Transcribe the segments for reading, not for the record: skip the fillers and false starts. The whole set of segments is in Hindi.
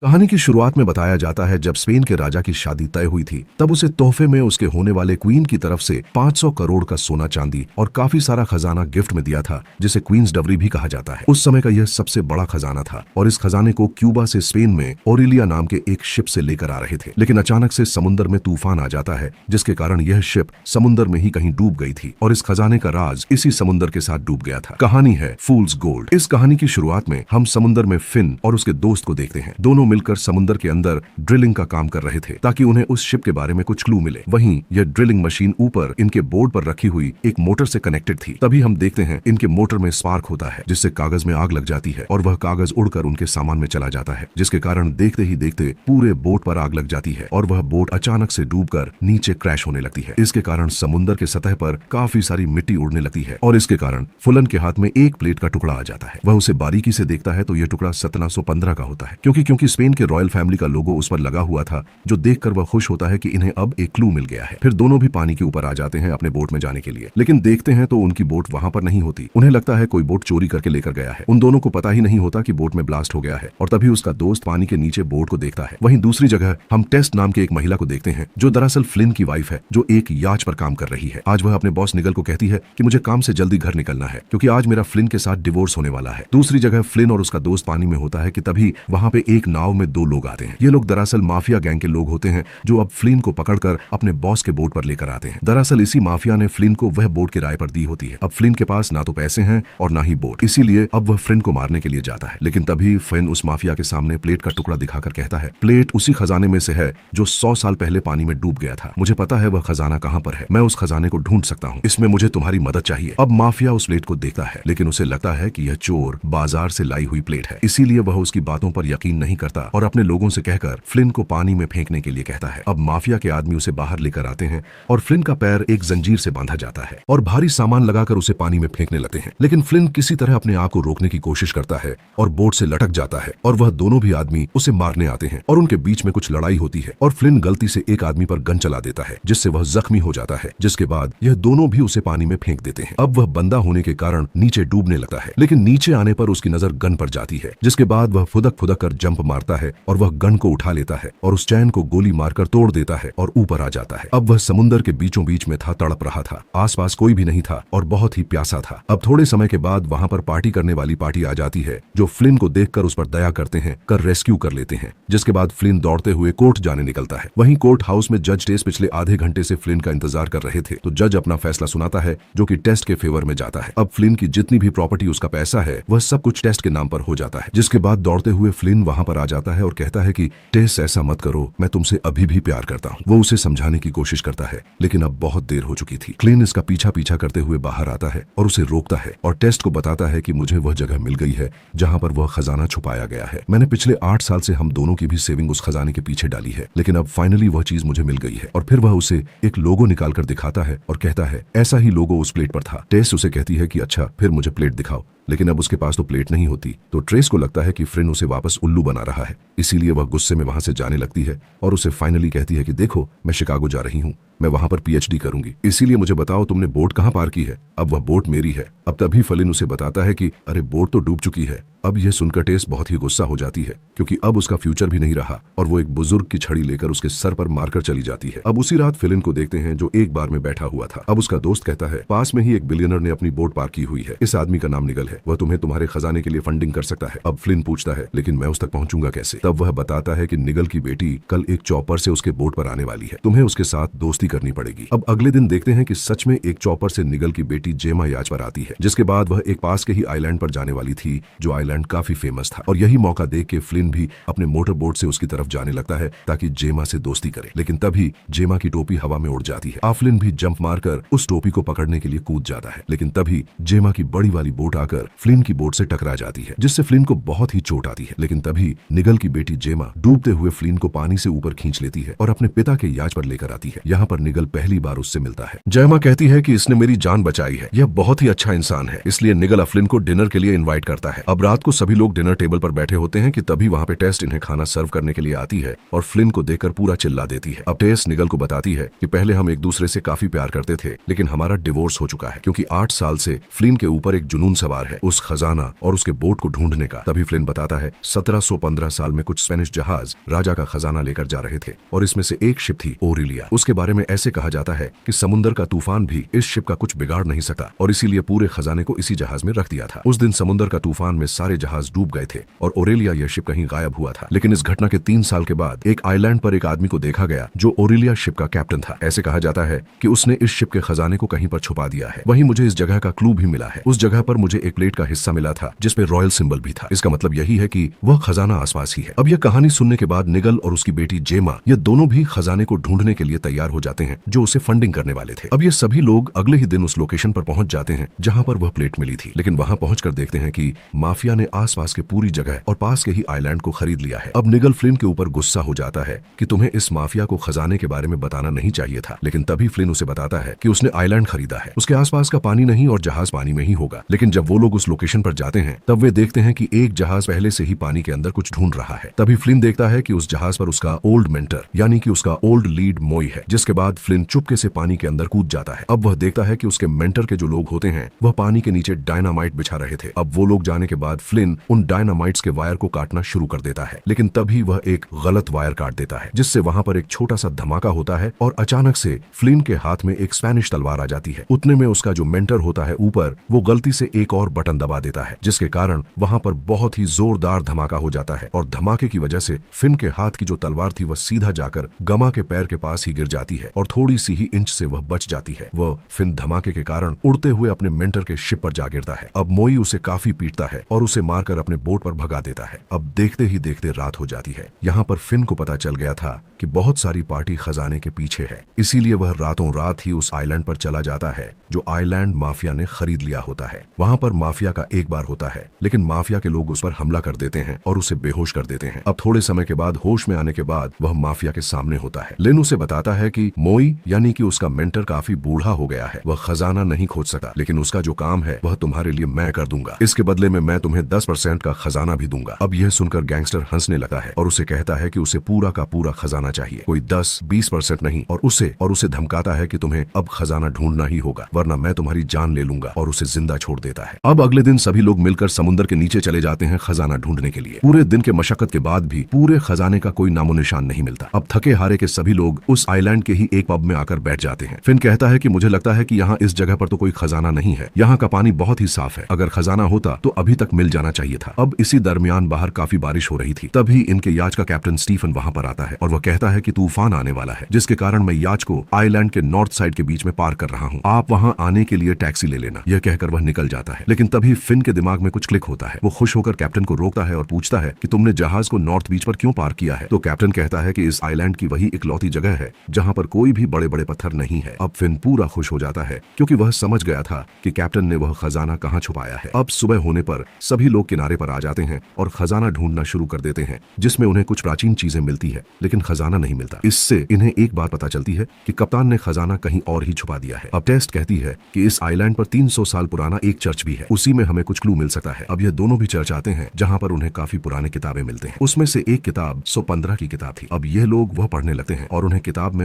कहानी की शुरुआत में बताया जाता है जब स्पेन के राजा की शादी तय हुई थी तब उसे तोहफे में उसके होने वाले क्वीन की तरफ से 500 करोड़ का सोना चांदी और काफी सारा खजाना गिफ्ट में दिया था, जिसे क्वींस डवरी भी कहा जाता है। उस समय का यह सबसे बड़ा खजाना था और इस खजाने को क्यूबा से स्पेन में ओरिलिया नाम के एक शिप से लेकर आ रहे थे, लेकिन अचानक से समुद्र में तूफान आ जाता है जिसके कारण यह शिप समुद्र में ही कहीं डूब गई थी और इस खजाने का राज इसी समुद्र के साथ डूब गया था। कहानी है फूल्स गोल्ड। इस कहानी की शुरुआत में हम समुद्र में फिन और उसके दोस्त को देखते हैं। दोनों मिलकर समुद्र के अंदर ड्रिलिंग का काम कर रहे थे ताकि उन्हें उस शिप के बारे में कुछ क्लू मिले। वहीं यह ड्रिलिंग मशीन ऊपर इनके बोर्ड पर रखी हुई एक मोटर से कनेक्टेड थी। तभी हम देखते हैं इनके मोटर में स्पार्क होता है जिससे कागज में आग लग जाती है और वह कागज उड़कर उनके सामान में चला जाता है, जिसके कारण देखते ही देखते पूरे बोट पर आग लग जाती है और वह बोट अचानक से डूबकर नीचे क्रैश होने लगती है। इसके कारण समुद्र के सतह पर काफी सारी मिट्टी उड़ने लगती है और इसके कारण फुलन के हाथ में एक प्लेट का टुकड़ा आ जाता है। वह उसे बारीकी से देखता है तो यह टुकड़ा 1715 का होता है, क्योंकि स्पेन के रॉयल फैमिली का लोगो उस पर लगा हुआ था, जो देखकर वह खुश होता है कि इन्हें अब एक क्लू मिल गया है। फिर दोनों भी पानी के ऊपर आ जाते हैं अपने बोट में जाने के लिए, लेकिन देखते हैं तो उनकी बोट वहां पर नहीं होती। उन्हें लगता है कोई बोट चोरी करके लेकर गया है। उन दोनों को पता ही नहीं होता कि बोट में ब्लास्ट हो गया है और तभी उसका दोस्त पानी के नीचे बोट को देखता है। वहीं दूसरी जगह हम टेस्ट नाम के एक महिला को देखते हैं जो दरअसल फ्लिन की वाइफ है, जो एक याच पर काम कर रही है। आज वह अपने बॉस निगल को कहती है कि मुझे काम से जल्दी घर निकलना है क्योंकि आज मेरा फ्लिन के साथ डिवोर्स होने वाला है। दूसरी जगह फ्लिन और उसका दोस्त पानी में होता है कि तभी वहां पे एक नाव में दो लोग आते हैं। ये लोग दरअसल माफिया गैंग के लोग होते हैं जो अब फ्लिन को पकड़कर अपने बॉस के बोट पर लेकर आते हैं। दरअसल इसी माफिया ने फ्लिन को वह बोट किराए पर दी होती है। अब फ्लिन के पास ना तो पैसे हैं और ना ही बोट, इसीलिए अब वह फ्लिन को मारने के लिए जाता है। लेकिन तभी फ्लिन उस माफिया के सामने प्लेट का टुकड़ा दिखाकर कहता है, प्लेट उसी खजाने में से है जो 100 साल पहले पानी में डूब गया था। मुझे पता है वह खजाना कहाँ पर है। मैं उस खजाने को ढूंढ सकता हूँ। इसमें मुझे तुम्हारी मदद चाहिए। अब माफिया उस प्लेट को देखता है, लेकिन उसे लगता है कि यह चोर बाजार से लाई हुई प्लेट है, इसीलिए वह उसकी बातों पर यकीन नहीं करता और अपने लोगों से कहकर फ्लिन को पानी में फेंकने के लिए कहता है। अब माफिया के आदमी उसे बाहर लेकर आते हैं और फ्लिन का पैर एक जंजीर से बांधा जाता है और भारी सामान लगाकर उसे पानी में फेंकने लगते हैं। लेकिन फ्लिन किसी तरह अपने आप को रोकने की कोशिश करता है और बोट से लटक जाता है और वह दोनों भी आदमी उसे मारने आते हैं और उनके बीच में कुछ लड़ाई होती है और फ्लिन गलती से एक आदमी पर गन चला देता है जिससे वह जख्मी हो जाता है, जिसके बाद यह दोनों भी उसे पानी में फेंक देते हैं। अब वह बंदा होने के कारण नीचे डूबने लगता है, लेकिन नीचे आने पर उसकी नजर गन पर जाती है, जिसके बाद वह फुदक फुदक कर जंप मारता है और वह गन को उठा लेता है और उस चैन को गोली मारकर तोड़ देता है और ऊपर आ जाता है। अब वह समुद्र के बीचों बीच में था, तड़प रहा था। आसपास कोई भी नहीं था और बहुत ही प्यासा था। अब थोड़े समय के बाद वहां पर पार्टी करने वाली पार्टी आ जाती है जो फ्लिन को देखकर उस पर दया करते हैं, कर रेस्क्यू कर लेते हैं, जिसके बाद फ्लिन दौड़ते हुए कोर्ट जाने निकलता है। वहीं कोर्ट हाउस में जज टेस पिछले आधे घंटे से फ्लिन का इंतजार कर रहे थे, तो जज अपना फैसला सुनाता है जो कि टेस्ट के फेवर में जाता है। अब फ्लिन की जितनी भी प्रॉपर्टी उसका पैसा है वह सब कुछ टेस्ट के नाम पर हो जाता है, जिसके बाद दौड़ते हुए फ्लिन वहां पर आ जाता है और कहता है कि टेस ऐसा मत करो, मैं तुमसे अभी भी प्यार करता हूँ। वो उसे समझाने की कोशिश करता है लेकिन अब बहुत देर हो चुकी थी। फ्लिन इसका पीछा करते हुए बाहर आता है और उसे रोकता है और टेस्ट को बताता है कि मुझे वह जगह मिल गई है जहां पर वह खजाना छुपाया गया है। मैंने पिछले 8 साल से हम दोनों की भी सेविंग उस खजाने के पीछे डाली है, लेकिन अब फाइनली वह चीज मुझे मिल गई है। और फिर वह उसे एक लोगो निकाल कर दिखाता है और कहता है ऐसा ही लोगो उस प्लेट पर था। टेस्ट उसे कहती है कि अच्छा फिर मुझे प्लेट दिखाओ, लेकिन अब उसके पास तो प्लेट नहीं होती। तो ट्रेस को लगता है कि फ्लिन उसे वापस उल्लू बना रहा है, इसीलिए वह गुस्से में वहां से जाने लगती है और उसे फाइनली कहती है कि देखो मैं शिकागो जा रही हूँ, मैं वहां पर पीएचडी करूंगी, इसीलिए मुझे बताओ तुमने बोट कहाँ पार की है। अब वह बोट मेरी है। अब तभी फ्लिन उसे बताता है कि अरे बोट तो डूब चुकी है। अब यह सुनकर टेस बहुत ही गुस्सा हो जाती है क्योंकि अब उसका फ्यूचर भी नहीं रहा और वो एक बुजुर्ग की छड़ी लेकर उसके सर पर मारकर चली जाती है। अब उसी रात फ्लिन को देखते हैं जो एक बार में बैठा हुआ था। अब उसका दोस्त कहता है पास में ही एक बिलियनर ने अपनी बोट पार की हुई है, इस आदमी का नाम निगल है, वह तुम्हें तुम्हारे खजाने के लिए फंडिंग कर सकता है। अब फ्लिन पूछता है लेकिन मैं उस तक पहुंचूंगा कैसे। तब वह बताता है कि निगल की बेटी कल एक चॉपर से उसके बोट पर आने वाली है, तुम्हें उसके साथ दोस्ती करनी पड़ेगी। अब अगले दिन देखते हैं कि सच में एक चॉपर से निगल की बेटी जेमा याच पर आती है, जिसके बाद वह एक पास के ही आइलैंड पर जाने वाली थी जो आइलैंड काफी फेमस था और यही मौका देख के फ्लिन भी अपने मोटर बोट से उसकी तरफ जाने लगता है ताकि जेमा से दोस्ती करे। लेकिन तभी जेमा की टोपी हवा में उड़ जाती है। फ्लिन भी जंप मारकर उस टोपी को पकड़ने के लिए कूद जाता है, लेकिन तभी जेमा की बड़ी वाली बोट आकर फ्लिन की बोट से टकरा जाती है, जिससे फ्लिन को बहुत ही चोट आती है। लेकिन तभी निगल की बेटी जेमा डूबते हुए फ्लिन को पानी से ऊपर खींच लेती है और अपने पिता के याच पर लेकर आती है। यहाँ पर निगल पहली बार उससे मिलता है। जेमा कहती है कि इसने मेरी जान बचाई है, यह बहुत ही अच्छा इंसान है, इसलिए निगल फ्लिन को डिनर के लिए इन्वाइट करता है। अब रात को सभी लोग डिनर टेबल पर बैठे होते हैं कि तभी वहां पे टेस्ट इन्हें खाना सर्व करने के लिए आती है और फ्लिन को देखकर पूरा चिल्ला देती है। अब टेस्ट निगल को बताती है कि पहले हम एक दूसरे से काफी प्यार करते थे, लेकिन हमारा डिवोर्स हो चुका है क्योंकि 8 साल से फ्लिन के ऊपर एक जुनून सवार है उस खजाना और उसके बोट को ढूंढने का। तभी फ्लिन बताता है 1715 साल में में कुछ स्पेनिश जहाज राजा का खजाना लेकर जा रहे थे और इसमें से एक शिप थी ओरेलिया। उसके बारे में ऐसे कहा जाता है कि समुद्र का तूफान भी इस शिप का कुछ बिगाड़ नहीं सका और इसीलिए पूरे खजाने को इसी जहाज में रख दिया था। उस दिन समुद्र का तूफान में सारे जहाज डूब गए थे और ओरेलिया यह शिप कहीं गायब हुआ था। लेकिन इस घटना के 3 साल के बाद एक आइलैंड पर एक आदमी को देखा गया जो ओरेलिया शिप का कैप्टन था। ऐसे कहा जाता है कि उसने इस शिप के खजाने को कहीं पर छुपा दिया है। वहीं मुझे इस जगह का क्लू भी मिला है। उस जगह पर मुझे एक प्लेट का हिस्सा मिला था जिसपे रॉयल सिंबल भी था। इसका मतलब यही है कि वह खजाना आसपास ही है। अब यह कहानी सुनने के बाद निगल और उसकी बेटी जेमा ये दोनों भी खजाने को ढूंढने के लिए तैयार हो जाते हैं जो उसे फंडिंग करने वाले थे। अब ये सभी लोग अगले ही दिन उस लोकेशन पर पहुंच जाते हैं जहां पर वह प्लेट मिली थी। लेकिन वहां पहुंचकर देखते हैं कि माफिया ने आसपास के पूरी जगह और पास के ही आइलैंड को खरीद लिया है। अब निगल फ्लिन के ऊपर गुस्सा हो जाता है कि तुम्हें इस माफिया को खजाने के बारे में बताना नहीं चाहिए था। लेकिन तभी फ्लिन उसे बताता है कि उसने आइलैंड खरीदा है, उसके आसपास का पानी नहीं और जहाज पानी में ही होगा। लेकिन जब वो लोग उस लोकेशन पर जाते हैं तब वे देखते हैं कि एक जहाज पहले से ही पानी के अंदर कुछ ढूंढ रहा है। तभी फ्लिन देखता है कि उस जहाज पर उसका ओल्ड मेंटर यानी कि उसका ओल्ड लीड मोई है। जिसके बाद फ्लिन चुपके से पानी के अंदर कूद जाता है। अब वह देखता है कि उसके मेंटर के जो लोग होते हैं वह पानी के नीचे डायनामाइट बिछा रहे थे। अब वो लोग जाने के बाद फ्लिन उन डायनामाइट्स के वायर को काटना शुरू कर देता है। लेकिन तभी वह एक गलत वायर काट देता है जिससे वहां पर एक छोटा सा धमाका होता है और अचानक से फ्लिन के हाथ में एक स्पेनिश तलवार आ जाती है। उतने में उसका जो मेंटर होता है ऊपर वो गलती से एक और बटन दबा देता है जिसके कारण वहां पर बहुत ही जोरदार धमाका हो जाता है और धमाके की वजह से फिन के हाथ की जो तलवार थी वह सीधा जाकर गमा के पैर के पास ही गिर जाती है और थोड़ी सी ही इंच से वह बच जाती है। वह फिन धमाके के कारण उड़ते हुए अपने मेंटर के शिप पर जा गिरता है। अब मोई उसे काफी पीटता है और उसे मारकर अपने बोट पर भगा देता है। अब देखते ही देखते रात हो जाती है। यहाँ पर फिन को पता चल गया था कि बहुत सारी पार्टी खजाने के पीछे है, इसीलिए वह रातों रात ही उस आइलैंड पर चला जाता है जो आइलैंड माफिया ने खरीद लिया होता है। वहां पर माफिया का एक बार होता है लेकिन माफिया के लोग उस पर हमला कर देते हैं और उसे बेहोश कर देते हैं। अब थोड़े समय के बाद होश में आने के बाद वह माफिया के सामने होता है। लिन उसे बताता है कि मोई यानी कि उसका मेंटर काफी बूढ़ा हो गया है, वह खजाना नहीं खोज सका, लेकिन उसका जो काम है वह तुम्हारे लिए मैं कर दूंगा। इसके बदले में मैं तुम्हें 10% का खजाना भी दूंगा। अब यह सुनकर गैंगस्टर हंसने लगा है और उसे कहता है कि उसे पूरा का पूरा खजाना चाहिए, कोई 10-20% नहीं, और उसे धमकाता है कि तुम्हें अब खजाना ढूंढना ही होगा वरना मैं तुम्हारी जान ले लूंगा, और उसे जिंदा छोड़ देता है। अब अगले दिन सभी लोग मिलकर समुद्र के नीचे चले जाते हैं खजाना ढूंढने के लिए। पूरे दिन के मशक्कत के बाद भी पूरे खजाने का कोई नामो निशान नहीं मिलता। अब थके हारे के सभी लोग उस आइलैंड के ही एक पब में आकर बैठ जाते हैं। फिन कहता है कि मुझे लगता है कि यहाँ इस जगह पर तो कोई खजाना नहीं है, यहाँ का पानी बहुत ही साफ है, अगर खजाना होता तो अभी तक मिल जाना चाहिए था। अब इसी दरमियान बाहर काफी बारिश हो रही थी। तभी इनके याच का कैप्टन स्टीफन वहां पर आता है और वह कहता है कि तूफान आने वाला है जिसके कारण मैं याच को आइलैंड के नॉर्थ साइड के बीच में पार कर रहा हूँ, आप वहां आने के लिए टैक्सी ले लेना। यह कहकर वह निकल जाता है। लेकिन तभी फिन के दिमाग में कुछ क्लिक होता है। वो खुश होकर कैप्टन को रोकता है और पूछता है कि तुमने जहाज को नॉर्थ बीच पर क्यों पार किया है? तो कैप्टन कहता है कि इस आइलैंड की वही इकलौती जगह है जहां पर कोई भी बड़े बड़े पत्थर नहीं है। अब फिन पूरा खुश हो जाता है क्योंकि वह समझ गया था कि कैप्टन ने वह खजाना कहां छुपाया है। अब सुबह होने पर सभी लोग किनारे पर आ जाते हैं और खजाना ढूंढना शुरू कर देते हैं जिसमें उन्हें कुछ प्राचीन चीजें मिलती है लेकिन खजाना नहीं मिलता। इससे इन्हें एक बात पता चलती है कि कप्तान ने खजाना कहीं और ही छुपा दिया है। अब टेस्ट कहती है कि इस आइलैंड पर 300 साल पुराना एक चर्च भी है, उसी में हमें कुछ क्लू मिल सकता है। अब यह दोनों भी चर्च आते हैं जहां पर उन्हें काफी पुराने किताबें मिलते हैं। उसमें से एक किताब 115 की किताब थी। अब यह लोग वह पढ़ने लगते हैं और उन्हें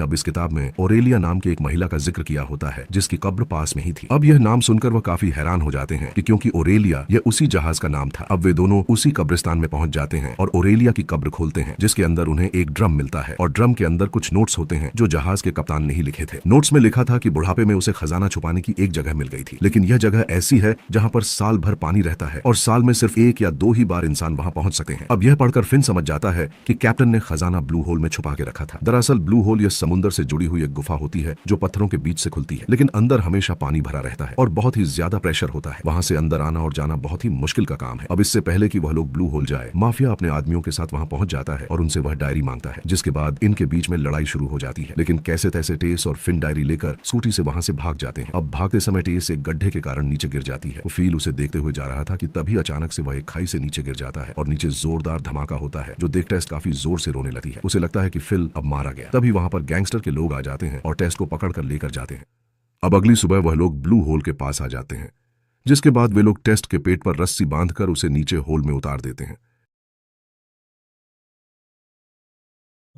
इस किताब में ओरेलिया नाम की एक महिला का जिक्र किया होता है जिसकी कब्र पास में ही थी। अब यह नाम सुनकर वह काफी हैरान हो जाते हैं कि क्योंकि ओरेलिया यह उसी जहाज का नाम था। अब वे दोनों उसी कब्रिस्तान में पहुंच जाते हैं और ओरेलिया की कब्र खोलते हैं जिसके अंदर उन्हें एक ड्रम मिलता है और ड्रम के अंदर कुछ नोट्स होते हैं जो जहाज के कप्तान ने ही लिखे थे। नोट्स में लिखा था कि बुढ़ापे में उसे खजाना छुपाने की एक जगह मिल गई थी, लेकिन यह जगह ऐसी है जहां पर साल भर पानी रहता है और साल में सिर्फ 1 या 2 ही बार इंसान वहां पहुंच सकते हैं। अब यह पढ़कर फिन समझ जाता है कि कैप्टन ने खजाना ब्लू होल में छुपा के रखा था। दरअसल ब्लू होल यह समुद्र से जुड़ी हुई एक गुफा होती है जो पत्थरों के बीच से खुलती है, लेकिन अंदर हमेशा पानी भरा रहता है और बहुत ही ज्यादा प्रेशर होता है। वहां से अंदर आना और जाना बहुत ही मुश्किल का काम है। अब इससे पहले कि वह लोग ब्लू होल जाए, माफिया अपने आदमियों के साथ वहां पहुंच जाता है और उनसे वह डायरी मांगता है, जिसके बाद इनके बीच में लड़ाई शुरू हो जाती है। लेकिन कैसे तैसे टेस और फिन डायरी लेकर स्कूटी से वहां से भाग जाते हैं। अब भागते समय टेस एक गड्ढे के कारण नीचे गिर जाती है। वो फील उसे देखते हुए जा रहा था कि तभी अचानक से वह एक खाई से नीचे गिर जाता है और नीचे जोरदार धमाका होता है जो देख टेस काफी जोर से रोने लगती है। उसे लगता है कि फिल अब मारा गया। तभी वहां पर गैंगस्टर के लोग आ जाते हैं और टेस को पकड़ कर लेकर जाते हैं। अब अगली सुबह वह लोग ब्लू होल के पास आ जाते हैं, जिसके बाद वे लोग टेस्ट के पेट पर रस्सी बांधकर उसे नीचे होल में उतार देते हैं।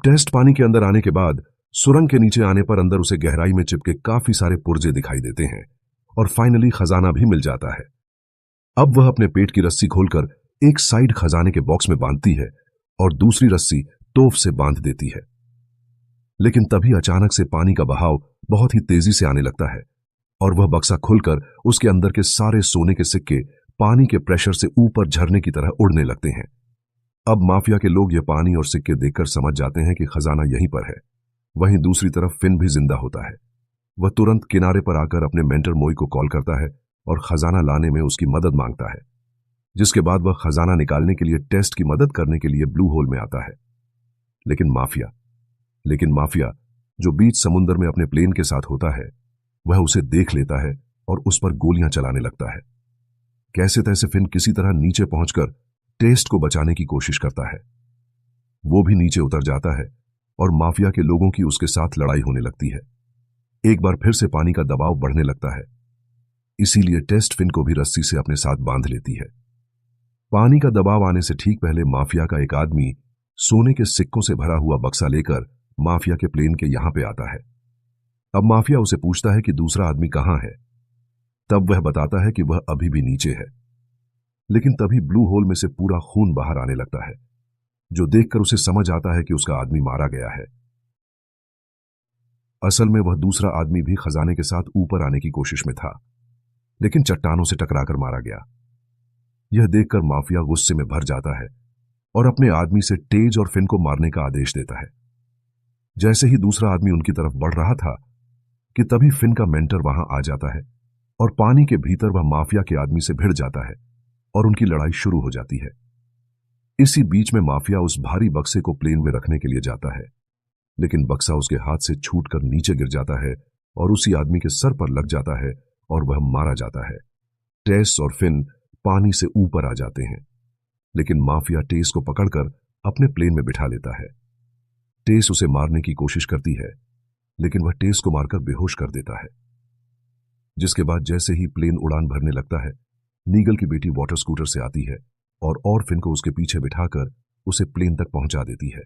टेस्ट पानी के अंदर आने के बाद सुरंग के नीचे आने पर अंदर उसे गहराई में चिपके काफी सारे पुर्जे दिखाई देते हैं और फाइनली खजाना भी मिल जाता है। अब वह अपने पेट की रस्सी खोलकर एक साइड खजाने के बॉक्स में बांधती है और दूसरी रस्सी तोफ से बांध देती है। लेकिन तभी अचानक से पानी का बहाव बहुत ही तेजी से आने लगता है और वह बक्सा खुलकर उसके अंदर के सारे सोने के सिक्के पानी के प्रेशर से ऊपर झरने की तरह उड़ने लगते हैं। अब माफिया के लोग ये पानी और सिक्के देखकर समझ जाते हैं कि खजाना यहीं पर है। वहीं दूसरी तरफ फिन भी जिंदा होता है। वह तुरंत किनारे पर आकर अपने मेंटर मोई को कॉल करता है और खजाना लाने में उसकी मदद मांगता है, जिसके बाद वह खजाना निकालने के लिए टेस्ट की मदद करने के लिए ब्लू होल में आता है। लेकिन माफिया जो बीच समुद्र में अपने प्लेन के साथ होता है, वह उसे देख लेता है और उस पर गोलियां चलाने लगता है। कैसे तैसे फिन किसी तरह नीचे पहुंचकर टेस्ट को बचाने की कोशिश करता है। वो भी नीचे उतर जाता है और माफिया के लोगों की उसके साथ लड़ाई होने लगती है। एक बार फिर से पानी का दबाव बढ़ने लगता है, इसीलिए टेस्ट फिन को भी रस्सी से अपने साथ बांध लेती है। पानी का दबाव आने से ठीक पहले माफिया का एक आदमी सोने के सिक्कों से भरा हुआ बक्सा लेकर माफिया के प्लेन के यहां पे आता है। अब माफिया उसे पूछता है कि दूसरा आदमी कहां है। तब वह बताता है कि वह अभी भी नीचे है। लेकिन तभी ब्लू होल में से पूरा खून बाहर आने लगता है, जो देखकर उसे समझ आता है कि उसका आदमी मारा गया है। असल में वह दूसरा आदमी भी खजाने के साथ ऊपर आने की कोशिश में था, लेकिन चट्टानों से टकराकर मारा गया। यह देखकर माफिया गुस्से में भर जाता है और अपने आदमी से तेज और फिन को मारने का आदेश देता है। जैसे ही दूसरा आदमी उनकी तरफ बढ़ रहा था कि तभी फिन का मेंटर वहां आ जाता है और पानी के भीतर वह माफिया के आदमी से भिड़ जाता है और उनकी लड़ाई शुरू हो जाती है। इसी बीच में माफिया उस भारी बक्से को प्लेन में रखने के लिए जाता है, लेकिन बक्सा उसके हाथ से छूटकर नीचे गिर जाता है और उसी आदमी के सर पर लग जाता है और वह मारा जाता है। टेस और फिन पानी से ऊपर आ जाते हैं, लेकिन माफिया टेस को पकड़कर अपने प्लेन में बिठा लेता है। टेस उसे मारने की कोशिश करती है, लेकिन वह टेस को मारकर बेहोश कर देता है। जिसके बाद जैसे ही प्लेन उड़ान भरने लगता है, नीगल की बेटी वाटर स्कूटर से आती है और फिन को उसके पीछे बिठाकर उसे प्लेन तक पहुंचा देती है।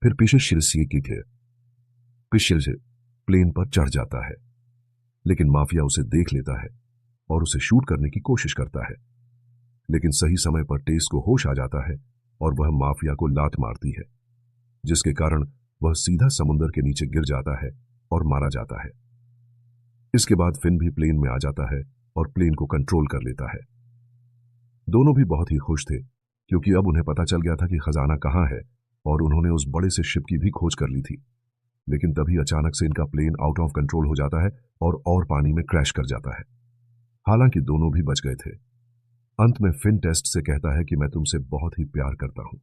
फिर पिशल से प्लेन पर चढ़ जाता है, लेकिन माफिया उसे देख लेता है और उसे शूट करने की कोशिश करता है। लेकिन सही समय पर टेस को होश आ जाता है और वह माफिया को लात मारती है, जिसके कारण वह सीधा समुद्र के नीचे गिर जाता है और मारा जाता है। इसके बाद फिन भी प्लेन में आ जाता है और प्लेन को कंट्रोल कर लेता है। दोनों भी बहुत ही खुश थे, क्योंकि अब उन्हें पता चल गया था कि खजाना कहां है और उन्होंने उस बड़े से शिप की भी खोज कर ली थी। लेकिन तभी अचानक से इनका प्लेन आउट ऑफ कंट्रोल हो जाता है और पानी में क्रैश कर जाता है। हालांकि दोनों भी बच गए थे। अंत में फिन टेस्ट से कहता है कि मैं तुमसे बहुत ही प्यार करता हूं,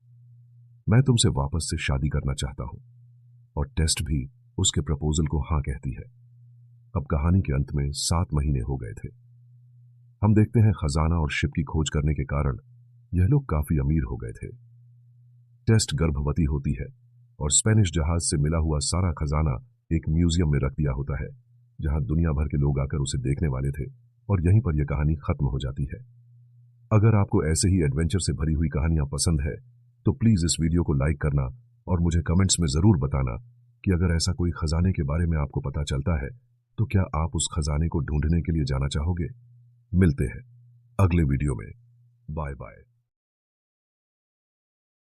मैं तुमसे वापस से शादी करना चाहता हूं, और टेस्ट भी उसके प्रपोजल को हां कहती है। अब कहानी के अंत में 7 महीने हो गए थे। हम देखते हैं खजाना और शिप की खोज करने के कारण यह लोग काफी अमीर हो गए थे। टेस्ट गर्भवती होती है और स्पेनिश जहाज से मिला हुआ सारा खजाना एक म्यूजियम में रख दिया होता है, जहां दुनिया भर के लोग आकर उसे देखने वाले थे, और यहीं पर यह कहानी खत्म हो जाती है। अगर आपको ऐसे ही एडवेंचर से भरी हुई कहानियां पसंद है तो प्लीज इस वीडियो को लाइक करना और मुझे कमेंट्स में जरूर बताना कि अगर ऐसा कोई खजाने के बारे में आपको पता चलता है तो क्या आप उस खजाने को ढूंढने के लिए जाना चाहोगे। मिलते हैं अगले वीडियो में। Bye bye.